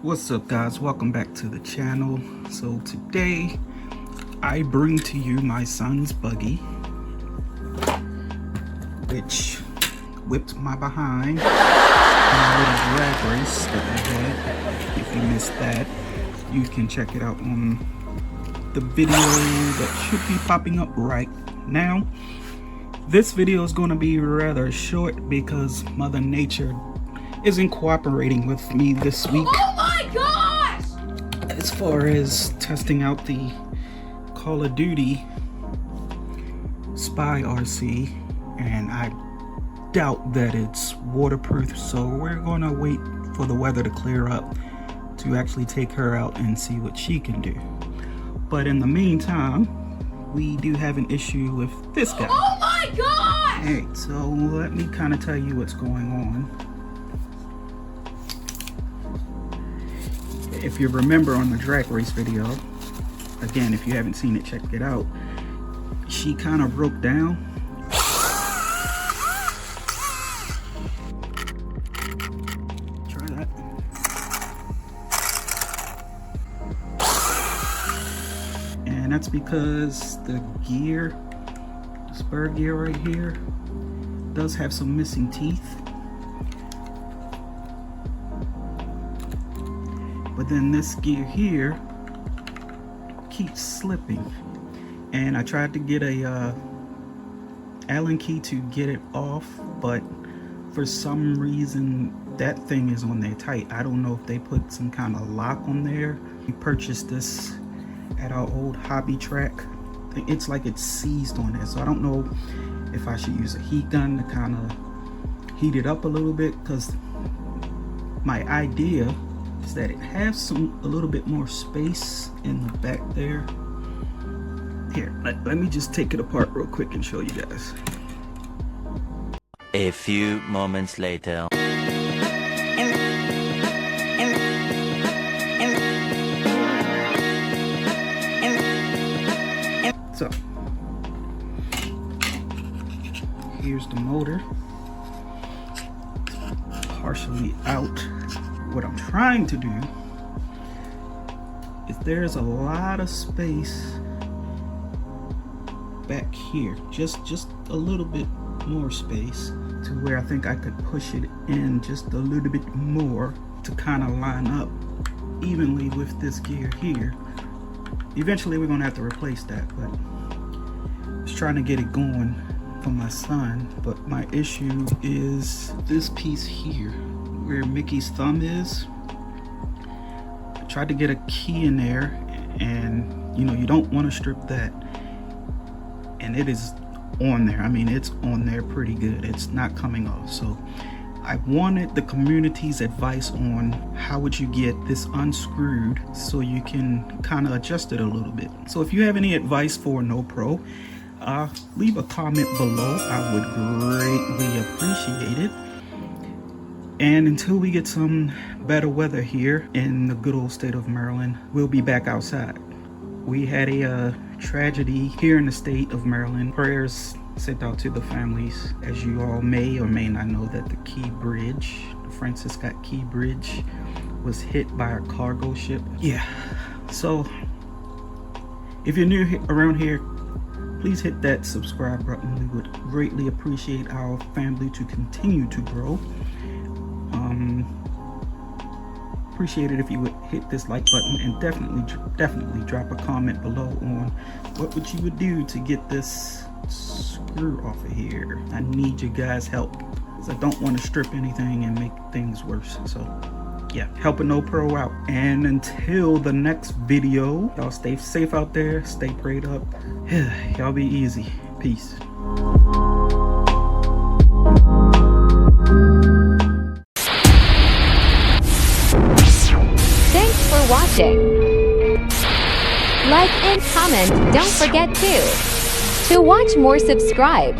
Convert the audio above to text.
What's up, guys? Welcome back to the channel. So today I bring to you my son's buggy, which whipped my behind in a little drag race that I had. If you missed that, you can check it out on the video that should be popping up right now. This video is going to be rather short because Mother Nature isn't cooperating with me this week. Oh my gosh! As far as testing out the Call of Duty Spy RC, and I doubt that it's waterproof, so we're gonna wait for the weather to clear up to actually take her out and see what she can do. But in the meantime, we do have an issue with this guy. Oh my gosh! Hey, so let me kind of tell you what's going on. If you remember on the drag race video, again, if you haven't seen it, check it out. She kind of broke down. Try that. And that's because the gear, the spur gear right here, does have some missing teeth. But then this gear here keeps slipping, and I tried to get a Allen key to get it off, but for some reason that thing is on there tight. I don't know if they put some kind of lock on there. We purchased this at our old hobby track. It's like it's seized on there, so I don't know if I should use a heat gun to kind of heat it up a little bit, because my idea is that it has a little bit more space in the back there. Here, let me just take it apart real quick and show you guys. A few moments later. So, here's the motor, partially out. What I'm trying to do is, there's a lot of space back here, just a little bit more space, to where I think I could push it in just a little bit more to kind of line up evenly with this gear here. Eventually we're gonna have to replace that, but I was trying to get it going for my son. But my issue is this piece here where Mickey's thumb is. I tried to get a key in there, and you know, you don't want to strip that, and it is on there. I mean, it's on there pretty good. It's not coming off. So I wanted the community's advice on how would you get this unscrewed so you can kind of adjust it a little bit. So if you have any advice for No Pro, leave a comment below. I would greatly appreciate it. And until we get some better weather here in the good old state of Maryland, we'll be back outside. We had a tragedy here in the state of Maryland. Prayers sent out to the families. As you all may or may not know, that the Key Bridge, the Francis Scott Key Bridge, was hit by a cargo ship. Yeah, so if you're new around here, please hit that subscribe button. We would greatly appreciate our family to continue to grow. Appreciate it if you would hit this like button, and definitely drop a comment below on what you would do to get this screw off of here. I need you guys' help, because I don't want to strip anything and make things worse. So yeah, help a No Pro out. And until the next video, y'all stay safe out there, stay prayed up. Y'all be easy. Peace. Thanks for watching. Like and comment, don't forget to watch more, subscribe.